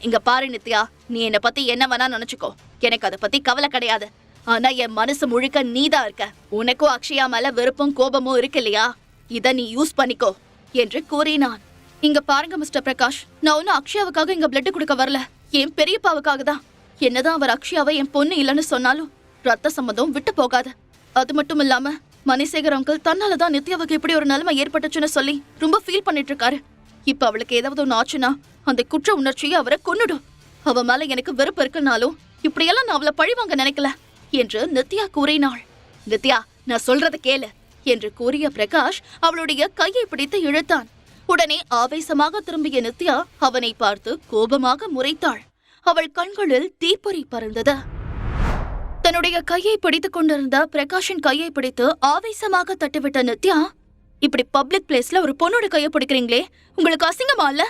இங்க பாரு நித்யா, நீ என்ன பத்தி என்ன வேணா நினைச்சுக்கோ, எனக்கு அதை பத்தி கவலை கிடையாது. ஆனா என் மனசு முழுக்க நீதான் இருக்க. உனக்கும் அக்ஷயா மேல வெறுப்பும் கோபமும் இருக்கு இல்லையா? இத நீ யூஸ் பண்ணிக்கோ என்று கூறினான். இங்க பாருங்க மிஸ்டர் பிரகாஷ், நான் ஒன்னும் அக்ஷயாவுக்காக இங்க பிளட் கொடுக்க வரல. என் பெரியப்பாவுக்காக தான். என்னதான் அவர் அக்ஷயாவை என் பொண்ணு இல்லைன்னு சொன்னாலும் ரத்த சம்மந்தம் விட்டு போகாது. அது மட்டும் இல்லாம மணிசேகர் அங்கிள் தன்னாலதான் நித்யாவுக்கு இப்படி ஒரு நிலைமை ஏற்பட்டுச்சுன்னு சொல்லி ரொம்ப ஃபீல் பண்ணிட்டு இருக்காரு. இப்ப அவளுக்கு ஏதாவது ஒன்று ஆச்சுன்னா அந்த குற்ற உணர்ச்சியை அவரை கொன்னுடும். அவ மேல எனக்கு வெறுப்பு இருக்குனாலும் இப்படியெல்லாம் நான் அவளை பழிவாங்க நினைக்கல என்று நித்யா கூறினாள். நித்யா, நான் சொல்றத கேளு என்று கூறிய பிரகாஷ் அவளுடைய கையை பிடித்து இழுத்தான். உடனே ஆவேசமாக திரும்பிய நித்யா அவனை பார்த்து கோபமாக முறைத்தாள். அவள் கண்களில் தீப்பொறி பறந்தது. தன்னுடைய கையை பிடித்துக் கொண்டிருந்த பிரகாஷின் கையை பிடித்து ஆவேசமாக தட்டிவிட்ட நித்யா, இப்படி பப்ளிக் பிளேஸ்ல ஒரு பொண்ணோட கையை பிடிக்கிறீங்களே, உங்களுக்கு அசிங்கமா இல்ல?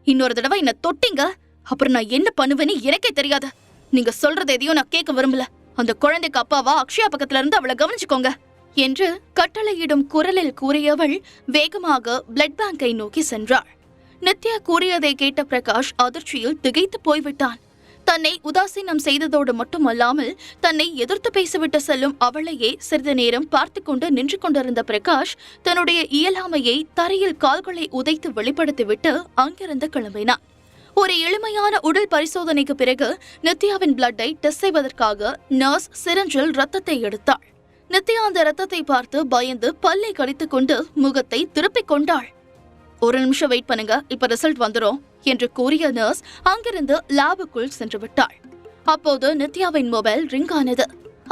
இன்னொரு தடவை என்ன தொட்டிங்க, அப்புறம் நான் என்ன பண்ணுவேன்னு எனக்கே தெரியாது. நீங்க சொல்றது எதையும் நான் கேட்க விரும்பல. அந்த குழந்தைக்கு அப்பாவா அக்ஷயா பக்கத்துல இருந்து அவளை கவனிச்சுக்கோங்க என்று கட்டளையிடும் குரலில் கூறியவள் வேகமாக பிளட் பேங்கை நோக்கி சென்றாள். நித்யா கூறியதை கேட்ட பிரகாஷ் அதிர்ச்சியில் திகைத்து போய்விட்டான். தன்னை உதாசீனம் செய்ததோடு மட்டுமல்லாமல் தன்னை எதிர்த்து பேசிவிட்டு செல்லும் அவளையே சிறிது நேரம் பார்த்து கொண்டு நின்று கொண்டிருந்த பிரகாஷ் தன்னுடைய இயலாமையை தரையில் கால்களை உதைத்து வெளிப்படுத்திவிட்டு அங்கிருந்து கிளம்பினான். ஒரு எளிமையான உடல் பரிசோதனைக்கு பிறகு நித்யாவின் பிளட்டை டெஸ்ட் செய்வதற்காக நர்ஸ் சிரஞ்சில் ரத்தத்தை எடுத்தாள். நித்யா அந்த ரத்தத்தை பார்த்து பயந்து பல்லை கடித்துக் கொண்டு முகத்தை திருப்பிக் கொண்டாள். ஒரு நிமிஷம் வெயிட் பண்ணுங்க, இப்ப ரிசல்ட் வந்துரும் என்று கூறிய நர்ஸ் அங்கிருந்து லேபுக்குள் சென்று விட்டாள். அப்போது நித்யாவின் மொபைல் ரிங் ஆனது.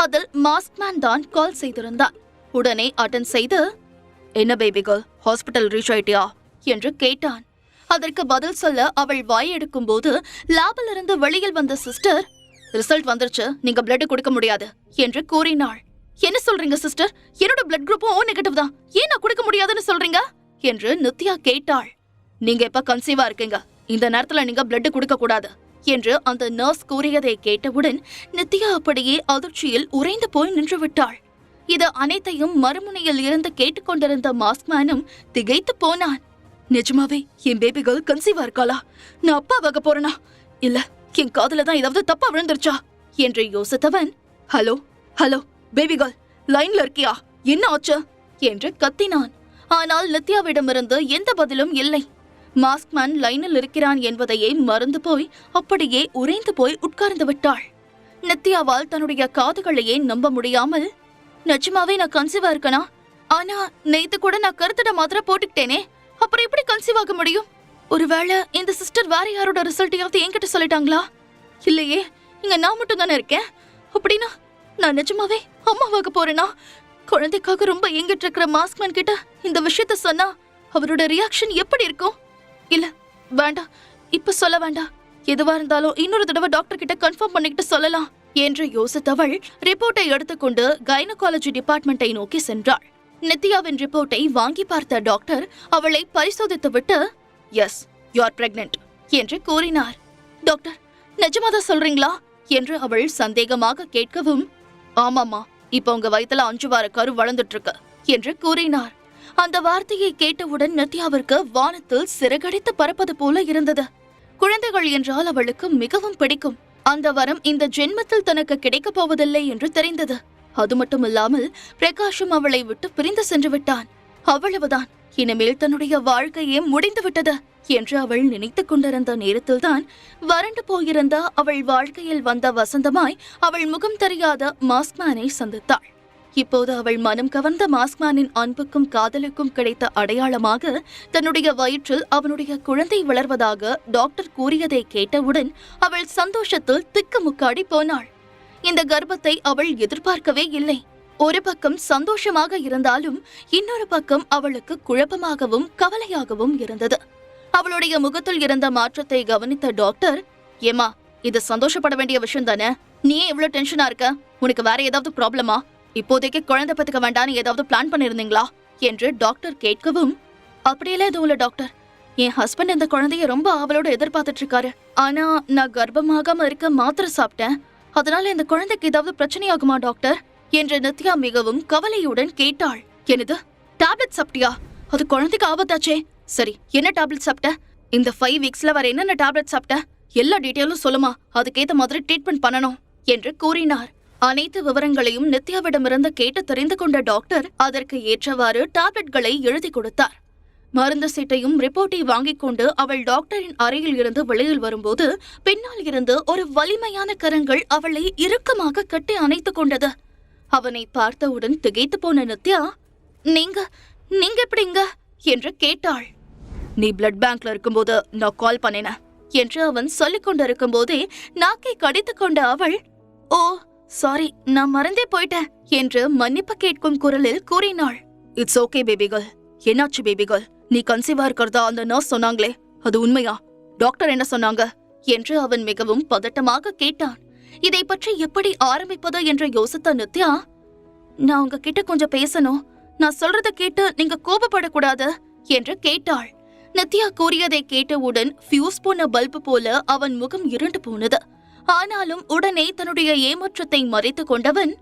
அதில் மாஸ்க்மேன் தான் கால் செய்திருந்தான். உடனே அட்டெண்ட் செய்து, என்ன பேபி கேர்ள், ஹாஸ்பிட்டல் ரீச் ஆயிட்டியா என்று கேட்டான். அதற்கு பதில் சொல்ல அவள் வாயெடுக்கும் போது லேபில் இருந்து வெளியில் வந்த சிஸ்டர், ரிசல்ட் வந்துருச்சு, நீங்க பிளட் கொடுக்க முடியாது என்று கூறினாள். என்ன சொல்றீங்க சிஸ்டர்? என்னோட பிளட் குரூப்பும் ஓ நெகட்டிவ் தான், ஏன் நான் கொடுக்க முடியாதுன்னு சொல்றீங்க என்று நித்யா கேட்டாள். நீங்க எப்ப கன்சீவா இருக்கீங்க, இந்த நேரத்துல நீங்க பிளட் கொடுக்க கூடாது என்று அந்த நர்ஸ் கூறியதை கேட்டவுடன் நித்யா அப்படியே அதிர்ச்சியில் உறைந்து போய் நின்று விட்டாள். இது அனைத்தையும் மறுமுனையில் இருந்து கேட்டுக்கொண்டிருந்த மாஸ்க்மேனும் திகைத்து போனான். நிஜமாவே என் பேபி கேர்ள் கன்சீவா இருக்காளா? நான் அப்பாவாக போறேனா, இல்ல என் காதுல தான் ஏதாவது தப்பா விழுந்துருச்சா என்று யோசித்தவன், ஹலோ ஹலோ பேபி கேர்ள், லைன்ல இருக்கியா, என்ன ஆச்சு என்று கத்தினான். ஆனால் நித்யாவிடமிருந்து எந்த பதிலும் இல்லை. மாஸ்க்மேன் லைனில் இருக்கிறான் என்பதையே மறந்து போய் அப்படியே உறைந்து போய் உட்கார்ந்து விட்டாள். நித்யாவால் தன்னுடைய காதுகளையே நம்ப முடியாமல், நிஜமாவே நான் கன்சீவா இருக்கனா? ஆனா நேத்து கூட நான் கருத்துட மாத்திரை போட்டுக்கிட்டேனே, அப்புறம் எப்படி கன்சீவ் ஆக முடியும்? ஒருவேளை இந்த சிஸ்டர் வேற யாரோட ரிசல்ட்டையாவது என்கிட்ட சொல்லிட்டாங்களா? இல்லையே, இங்க நான் மட்டும் தானே இருக்கேன். அப்படின்னா நான் நிஜமாவே அம்மாவாக போறேனா? குழந்தைக்காக ரொம்ப எங்கிட்டு இருக்கிற மாஸ்க்மேன் கிட்ட இந்த விஷயத்த சொன்னா அவரோட ரியாக்ஷன் எப்படி இருக்கும்? இல்ல வேண்டாம், இப்ப சொல்ல வேண்டாம். எதுவா இருந்தாலும் இன்னொரு தடவை டாக்டர் கிட்ட கன்ஃபார்ம் பண்ணிக்கிட்டு சொல்லலாம் என்று யோசித்தவள் ரிப்போர்ட்டை எடுத்துக்கொண்டு கைனகாலஜி டிபார்ட்மெண்ட்டை நோக்கி சென்றாள். நித்யாவின் ரிப்போர்ட்டை வாங்கி பார்த்த டாக்டர் அவளை பரிசோதித்து விட்டு, எஸ் யூ ஆர் பிரெக்னன்ட் என்று கூறினார். டாக்டர், நிஜமாதான் சொல்றீங்களா என்று அவள் சந்தேகமாக கேட்கவும், ஆமாமா, இப்ப உங்க வயித்துல 5 வார கரு வளர்ந்துட்டு இருக்கு என்று கூறினார். அந்த வார்த்தையை கேட்டவுடன் நித்யாவிற்கு வானத்தில் சிறகடித்து பறப்பது போல இருந்தது. குழந்தைகள் என்றால் அவளுக்கு மிகவும் பிடிக்கும். அந்த வரம் இந்த ஜென்மத்தில் தனக்கு கிடைக்கப் போவதில்லை என்று தெரிந்தது. அது மட்டுமில்லாமல் பிரகாஷும் அவளை விட்டு பிரிந்து சென்று விட்டான். அவ்வளவுதான், இனிமேல் தன்னுடைய வாழ்க்கையே முடிந்து விட்டது என்று அவள் நினைத்துக் கொண்டிருந்த நேரத்தில்தான் வறண்டு போயிருந்த அவள் வாழ்க்கையில் வந்த வசந்தமாய் அவள் முகம் தெரியாத மாஸ்க்மேனை சந்தித்தாள். இப்போது அவள் மனம் கவர்ந்த மாஸ்க்மேனின் அன்புக்கும் காதலுக்கும் கிடைத்த அடையாளமாக தன்னுடைய வயிற்றில் அவனுடைய குழந்தை வளர்வதாக டாக்டர் கூறியதை கேட்டவுடன் அவள் சந்தோஷத்தில் திக்குமுக்காடி போனாள். இந்த கர்ப்பத்தை அவள் எதிர்பார்க்கவே இல்லை. ஒரு பக்கம் சந்தோஷமாக இருந்தாலும் இன்னொரு பக்கம் அவளுக்கு குழப்பமாகவும் கவலையாகவும் இருந்தது. அவளுடைய முகத்தில் இருந்த மாற்றத்தை கவனித்த டாக்டர், ஏமா, இது சந்தோஷப்பட வேண்டிய விஷயம் தானே, நீ ஏன் இவ்வளவு டென்ஷனா இருக்க? உனக்கு வேற ஏதாவது ப்ராப்ளமா? இப்போதைக்கு குழந்தை பத்துக்க வேண்டான்னு ஏதாவது பிளான் பண்ணிருந்தீங்களா என்று டாக்டர் கேட்கவும், அப்படியெல்லாம் எதுவும் இல்ல டாக்டர், என் ஹஸ்பண்ட் இந்த குழந்தைய ரொம்ப ஆவலோட எதிர்பார்த்துட்டு இருக்காரு. ஆனா நான் கர்ப்பமாகாம இருக்க மாத்திரை சாப்பிட்டேன், அதனால இந்த குழந்தைக்கு ஏதாவது பிரச்சனையாகுமா டாக்டர் என்று நித்யா மிகவும் கவலையுடன் கேட்டாள். என்னது, டேப்லெட் சாப்பிட்டியா? அது குழந்தைக்கு ஆபத்தாச்சே. சரி, என்ன டேப்லெட் சாப்பிட்ட? இந்த 5 வீக்ஸ்ல வர என்னென்ன டேப்லெட் சாப்பிட்ட? எல்லா டீட்டெயிலும் சொல்லுமா, அதுக்கேத்த மாதிரி ட்ரீட்மெண்ட் பண்ணணும் என்று கூறினார். அனைத்து விவரங்களையும் நித்யாவிடமிருந்து கேட்டு தெரிந்து கொண்ட டாக்டர் அதற்கு ஏற்றவாறு டேப்லெட்களை எழுதி கொடுத்தார். மருந்து சீட்டையும் ரிப்போர்ட்டை வாங்கிக் கொண்டு அவள் டாக்டரின் அறையில் இருந்து வெளியில் வரும்போது பின்னால் இருந்து ஒரு வலிமையான கரங்கள் அவளை இறுக்கமாக கட்டி அணைத்துக் கொண்டது. அவனை பார்த்தவுடன் திகைத்து போன நித்யா, நீங்க எப்படிங்க என்று கேட்டாள். நீ பிளட் பேங்க்ல இருக்கும்போது நான் கால் பண்ணினேன் என்று அவன் சொல்லிக் கொண்டிருக்கும் போதே நாக்கை கடித்துக் கொண்ட அவள், ஓ சாரி, நான் மறந்தே போயிட்டேன் என்று மன்னிப்பு கேட்கும் குரலில் கூறினாள். இட்ஸ் ஓகே பேபிகள். என்னாச்சு பேபிகள்? நீ கன்சீவா இருக்கிறதா அந்த நர்ஸ் சொன்னாங்களே, அது உண்மையா? டாக்டர் என்ன சொன்னாங்க என்று அவன் மிகவும் பதட்டமாக கேட்டான். இதை பற்றி எப்படி ஆரம்பிப்பது என்று யோசித்த நித்யா, நான் உங்ககிட்ட கொஞ்சம் பேசணும், நான் சொல்றத கேட்டு நீங்க கோபப்படக்கூடாது என்று கேட்டாள். நித்யா கூறியதை கேட்டவுடன் ஃபியூஸ் போன பல்பு போல அவன் முகம் இருண்டு போனது. ஆனாலும் உடனே தன்னுடைய ஏமாற்றத்தை மறைத்து கொண்டவன்,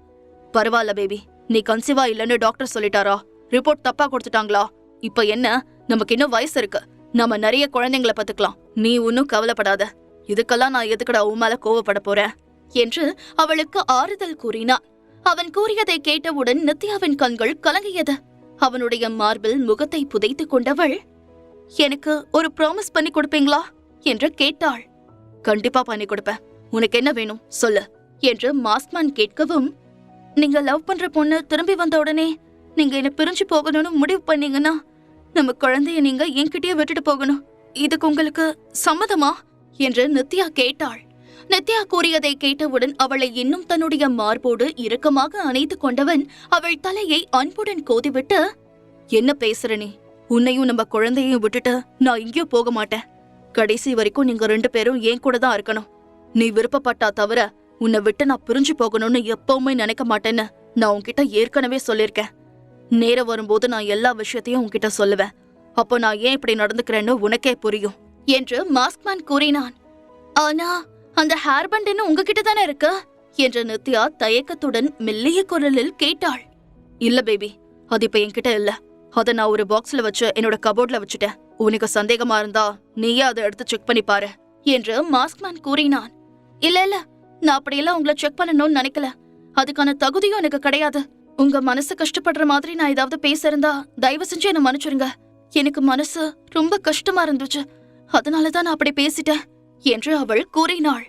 பரவாயில்ல பேபி, நீ கன்சீவா இல்லன்னு டாக்டர் சொல்லிட்டாரா? ரிப்போர்ட் தப்பா கொடுத்துட்டாங்களா? இப்ப என்ன, நமக்கு இன்னும் வயசு இருக்கு, நம்ம நிறைய குழந்தைங்களை பத்துக்கலாம், நீ ஒன்னும் கவலைப்படாத, இதுக்கெல்லாம் நான் எதுக்கடா உன் மேல கோவப்பட போறேன் என்று அவளுக்கு ஆறுதல் கூறினான். அவன் கூறியதை கேட்டவுடன் நித்யாவின் கண்கள் கலங்கியது. அவனுடைய மார்பில் முகத்தை புதைத்துக் கொண்டவள், எனக்கு ஒரு ப்ராமிஸ் பண்ணி கொடுப்பீங்களா என்று கேட்டாள். கண்டிப்பா பண்ணி கொடுப்பேன், உனக்கு என்ன வேணும் சொல்லு என்று மாஸ்க்மேன் கேட்கவும், நீங்க லவ் பண்ற பொண்ணு திரும்பி வந்த உடனே நீங்க என்ன பிரிஞ்சு போகணும்னு முடிவு பண்ணீங்கன்னா நம்ம குழந்தைய நீங்க என்கிட்டயே விட்டுட்டு போகணும், இதுக்கு உங்களுக்கு சம்மதமா என்று நித்யா கேட்டாள். நித்யா கூறியதை கேட்டவுடன் அவளை இன்னும் தன்னுடைய மார்போடு இறுக்கமாக அணைத்துக் கொண்டவன் அவள் தலையை அன்புடன் கோதிவிட்டு, என்ன பேசுற நீ? உன்னையும் நம்ம குழந்தையையும் விட்டுட்டு நான் எங்கேயோ போக மாட்டேன். கடைசி வரைக்கும் நீங்க 2 பேரும் என் கூட தான் இருக்கணும். நீ விருப்பப்பட்டா தவிர உன்னை விட்டு நான் பிரிஞ்சு போகணும்னு எப்பவுமே நினைக்க மாட்டேன்னு நான் உன்கிட்ட ஏற்கனவே சொல்லிருக்கேன். நேரம் வரும்போது நான் எல்லா விஷயத்தையும் உன்கிட்ட சொல்லுவேன். அப்போ நான் ஏன் இப்படி நடந்துக்கிறேன்னு உனக்கே புரியும் என்று மாஸ்க்மேன் கூறினான். ஆனா அந்த ஹேர்பண்ட் இன்னும் உங்ககிட்ட தானே இருக்கு என்று நித்யா தயக்கத்துடன் மெல்லிய குரலில் கேட்டாள். இல்ல பேபி, அது இப்ப என்கிட்ட இல்ல. அத நான் ஒரு பாக்ஸ்ல வச்சு என்னோட கபோர்ட்ல வச்சுட்டேன். உனக்கு சந்தேகமா இருந்தா நீயே அதை எடுத்து செக் பண்ணி பாரு என்று மாஸ்க்மேன் கூறினான். இல்ல நான் அப்படியெல்லாம் உங்களை செக் பண்ணணும்னு நினைக்கல. அதுக்கான தகுதியும் எனக்கு கிடையாது. உங்க மனசு கஷ்டப்படுற மாதிரி நான் ஏதாவது பேசிருந்தா தயவு செஞ்சு என்ன மன்னிச்சிருங்க. எனக்கு மனசு ரொம்ப கஷ்டமா இருந்துச்சு, அதனாலதான் நான் அப்படி பேசிட்டேன் என்று அவள் கூறினாள்.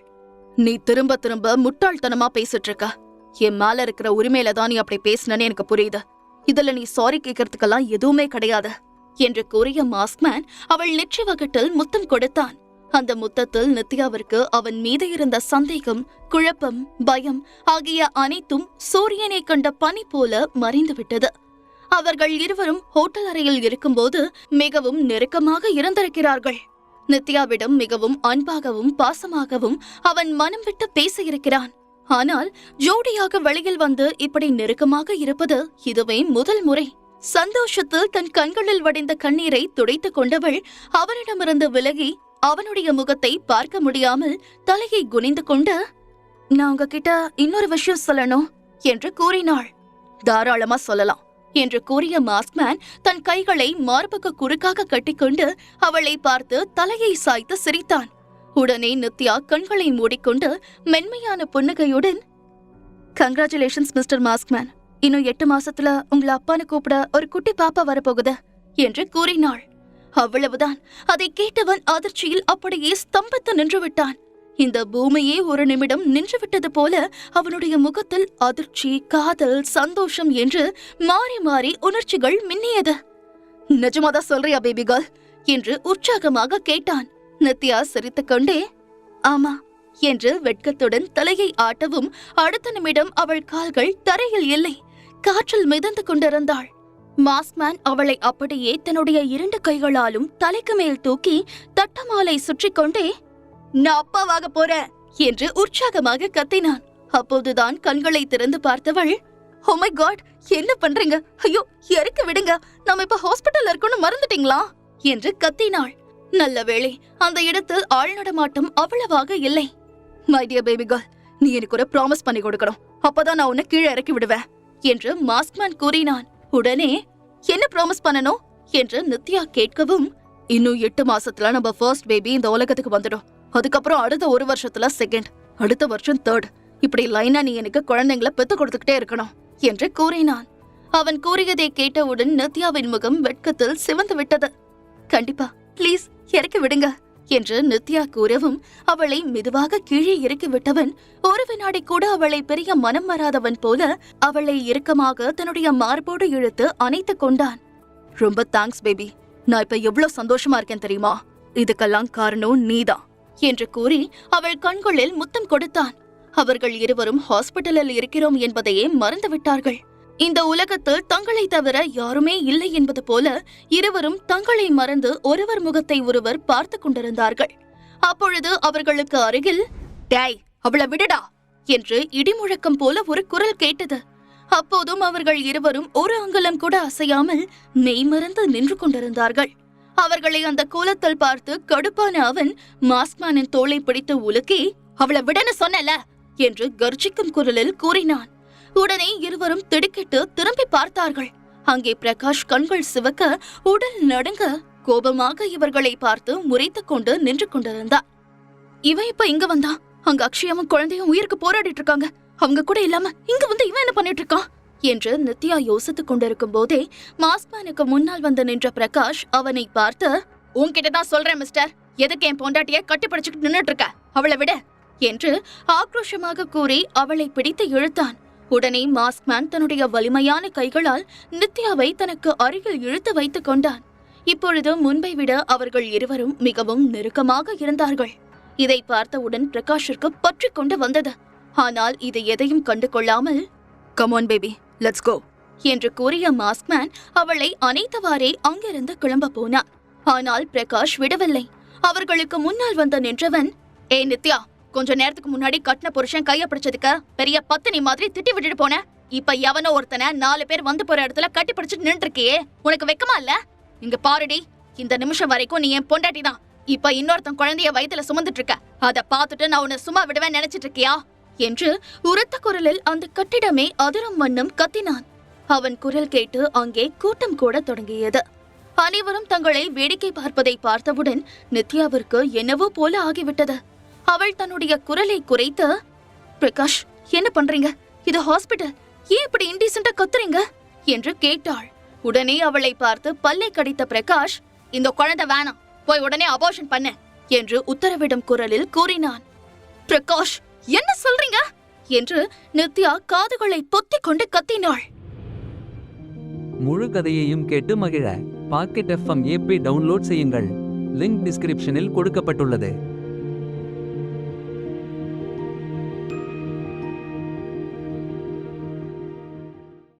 நீ திரும்ப திரும்ப முட்டாள்தனமா பேசிட்டு இருக்க. என் மேல இருக்கிற உரிமையில தான் நீ அப்படி பேசினன்னு எனக்கு புரியுது. இதுல நீ சாரி கேட்கறதுக்கெல்லாம் எதுவுமே கிடையாது என்று கூறிய மாஸ்க்மேன் அவள் நெற்றி வகட்டில் முத்தம் கொடுத்தான். அந்த முத்தத்தில் நித்யாவிற்கு அவன் மீது இருந்த சந்தேகம், குழப்பம், பயம் ஆகிய அனைத்தும் சூரியனை கண்ட பனி போல மறைந்துவிட்டது. அவர்கள் இருவரும் ஹோட்டல் அறையில் இருக்கும்போது மிகவும் நெருக்கமாக இருந்திருக்கிறார்கள். நித்யாவிடம் மிகவும் அன்பாகவும் பாசமாகவும் அவன் மனம் விட்டு பேசியிருக்கிறான். ஆனால் ஜோடியாக வெளியில் வந்து இப்படி நெருக்கமாக இருப்பது இதுவே முதல் முறை. சந்தோஷத்தில் தன் கண்களில் வடிந்த கண்ணீரை துடைத்துக் கொண்டவள் அவனிடமிருந்து விலகி அவனுடைய முகத்தை பார்க்க முடியாமல் தலையை குனிந்து கொண்டு, நான் உங்ககிட்ட இன்னொரு விஷயம் சொல்லணும் என்று கூறினாள். தாராளமா சொல்லலாம் என்று கூறிய மாஸ்க்மேன் தன் கைகளை மார்புக்கு குறுக்காக கட்டிக்கொண்டு அவளை பார்த்து தலையை சாய்த்து சிரித்தான். உடனே நித்யா கண்களை மூடிக்கொண்டு மென்மையான புன்னகையுடன், கங்க்ராச்சுலேஷன்ஸ் மிஸ்டர் மாஸ்க்மேன், இன்னும் 8 மாசத்துல உங்களை அப்பான்னு கூப்பிட ஒரு குட்டி பாப்பா வரப்போகுது என்று கூறினாள். அவ்வளவுதான். அதை கேட்டவன் அதிர்ச்சியில் அப்படியே ஸ்தம்பித்து நின்று விட்டான். இந்த பூமியே ஒரு நிமிடம் நின்றுவிட்டது போல அவனுடைய முகத்தில் அதிர்ச்சி, காதல், சந்தோஷம் என்று மாறி மாறி உணர்ச்சிகள் மின்னியது. நிஜமாதான் சொல்றியா பேபிகள் என்று உற்சாகமாக கேட்டான். நித்யா சிரித்துக்கொண்டே ஆமா என்று வெட்கத்துடன் தலையை ஆட்டவும் அடுத்த நிமிடம் அவள் கால்கள் தரையில் இல்லை, காற்றில் மிதந்து கொண்டிருந்தாள். மாஸ்க்மேன் அவளை அப்படியே தன்னுடைய 2 கைகளாலும் தலைக்கு மேல் தூக்கி தட்டமாலை சுற்றி கொண்டே, நான் அப்பாவாக போறேன் என்று உற்சாகமாக கத்தினான். அப்போதுதான் கண்களை திறந்து பார்த்தவள், ஓ மை காட், என்ன பண்றீங்க? ஐயோ, இறக்கி விடுங்க, நாம இப்ப ஹாஸ்பிட்டல்ல இருக்கோம்னு மறந்துட்டீங்களா என்று கத்தினாள். நல்ல வேளை அந்த இடத்தில் ஆள் நடமாட்டம் அவ்வளவாக இல்லை. மை டியர் பேபி கேர்ள், நீ எனக்கு ஒரு ப்ராமிஸ் பண்ணி கொடுக்கணும், அப்பதான் நான் உன்னை கீழே இறக்கி விடுவேன் என்று மாஸ்க்மேன் கூறினான். உடனே என்ன ப்ராமிஸ் பண்ணணும் என்று நித்யா கேட்கவும், இன்னும் 8 மாசத்துல நம்ம ஃபர்ஸ்ட் பேபி இந்த உலகத்துக்கு வந்துடும், அதுக்கப்புறம் அடுத்த 1 வருஷத்துல செகண்ட், அடுத்த வருஷம் தேர்ட், இப்படி லைனா நீ எனக்கு குழந்தைங்களை பெத்து கொடுத்துக்கிட்டே இருக்கணும் என்று கூறினான். அவன் கூறியதை கேட்டவுடன் நித்யாவின் முகம் வெட்கத்தில் சிவந்து விட்டது. கண்டிப்பா, ப்ளீஸ் இறக்கி விடுங்க என்று நித்யா கூறவும் அவளை மெதுவாக கீழே இறக்கி விட்டவன் ஒரு வினாடி கூட அவளை பெரிய மனம் வராதவன் போல அவளை இறுக்கமாக தன்னுடைய மார்போடு இழுத்து அணைத்துக் கொண்டான். ரொம்ப தேங்க்ஸ் பேபி, நான் இப்ப எவ்வளவு சந்தோஷமா இருக்கேன் தெரியுமா? இதுக்கெல்லாம் காரணம் நீதான் என்று கூறி அவள் கண்களில் முத்தம் கொடுத்தான். அவர்கள் இருவரும் ஹாஸ்பிட்டலில் இருக்கிறோம் என்பதையே மறந்துவிட்டார்கள். இந்த உலகத்தில் தங்களை தவிர யாருமே இல்லை என்பது போல இருவரும் தங்களை மறந்து ஒருவர் முகத்தை ஒருவர் பார்த்து கொண்டிருந்தார்கள். அப்பொழுது அவர்களுக்கு அருகில், டேய் அவளை விடுடா என்று இடிமுழக்கம் போல ஒரு குரல் கேட்டது. அப்போதும் அவர்கள் இருவரும் ஒரு அங்குலம் கூட அசையாமல் மெய்மறந்து நின்று கொண்டிருந்தார்கள். அவர்களை அந்த கோலத்தில் பார்த்து கடுப்பான அவன் மாஸ்க்மேனின் தோளை பிடித்து உலுக்கி, அவளை விடன்னு சொன்னல என்று கர்ஜிக்கும் குரலில் கூறினான். உடனே இருவரும் திடுக்கிட்டு திரும்பி பார்த்தார்கள். அங்கே பிரகாஷ் கண்கள் சிவக்க உடல் நடுங்க கோபமாக இவர்களை பார்த்து முறைத்துக் கொண்டு நின்று கொண்டிருந்தான். இவன் இப்ப இங்க வந்தான், அங்க அக்ஷயாவும் குழந்தையும் உயிருக்கு போராடிட்டு இருக்காங்க, அவங்க கூட இல்லாம இங்க வந்து இவன் என்ன பண்ணிட்டு இருக்கான் என்று நித்யா யோசித்துக் கொண்டிருக்கும் போதே மாஸ்க்மேனுக்கு முன்னால் வந்து நின்ற பிரகாஷ் அவனை பார்த்து, உன்கிட்டதான் சொல்றேன் மிஸ்டர், எதுக்கு என் பொண்டாட்டிய கட்டிப்பிடிச்சுக்கிட்டு நின்னுட்டு இருக்க, அவளை விட என்று ஆக்ரோஷமாக கூறி அவளை பிடித்து இழுத்தான். உடனே மாஸ்க்மேன் தன்னுடைய வலிமையான கைகளால் நித்யாவை தனக்கு அருகில் இழுத்து வைத்துக் கொண்டான். இப்பொழுது முன்பை விட அவர்கள் இருவரும் மிகவும் நெருக்கமாக இருந்தார்கள். இதை பார்த்தவுடன் பிரகாஷிற்கு பற்றி கொண்டு வந்தது. ஆனால் இது எதையும் கண்டு கொள்ளாமல், come on baby, let's go என்று கூறிய மாஸ்க்மேன் அவளை அனைத்தவாறே அங்கிருந்து கிளம்ப போனான். ஆனால் பிரகாஷ் விடவில்லை. அவர்களுக்கு முன்னால் வந்து நின்றவன், ஏ நித்யா, கொஞ்ச நேரத்துக்கு முன்னாடி கட்டின புருஷன் கைய பிடிச்சதுக்கு பெரிய பத்தினி மாதிரி திட்டி விட்டுட்டு போன. இப்ப எவனோ ஒருத்தனை 4 பேர் வந்து போற இடத்துல கட்டி பிடிச்சிட்டு நின்று இருக்கியே, உனக்கு வெக்கமா இல்ல? இங்க பாருடி, இந்த நிமிஷம் வரைக்கும் நீ என் பொண்டாட்டி தான். இப்ப இன்னொருத்தன் குழந்தைய வயித்துல சுமந்துட்டு இருக்க, அத பாத்துட்டு நான் உன்னை சும்மா விடுவேன் நினைச்சிட்டு இருக்கியா என்று உரத்த குரலில் அந்த கட்டிடமே அதிரும் வண்ணம் கத்தினான். அவன் குரல் கேட்டு அங்கே கூட்டம் கூட தொடங்கியது. அனைவரும் தங்களை வேடிக்கை பார்ப்பதை பார்த்தவுடன் நித்யாவிற்கு என்னவோ போல ஆகிவிட்டது. அவள் தன்னுடைய குரலை குறைத்து, பிரகாஷ் என்ன பண்றீங்க? இது ஹாஸ்பிட்டல், ஏன் இப்படி இன்டீசென்ட்டா கத்துறீங்க என்று கேட்டாள். உடனே அவளை பார்த்து பல்லை கடித்த பிரகாஷ், இந்த குழந்தை வேணாம், போய் உடனே அபார்ஷன் பண்ணு என்று உத்தரவிடும் குரலில் கூறினான். பிரகாஷ் என்ன சொல்றீங்க என்று நித்யா காதுகளை பொத்திக் கொண்டு கத்தினாள். முழு கதையையும் கேட்டு மகிழ பாக்கெட் FM ஆப்பை டவுன்லோட் செய்யுங்கள். லிங்க் டிஸ்கிரிப்ஷனில் கொடுக்கப்பட்டுள்ளது.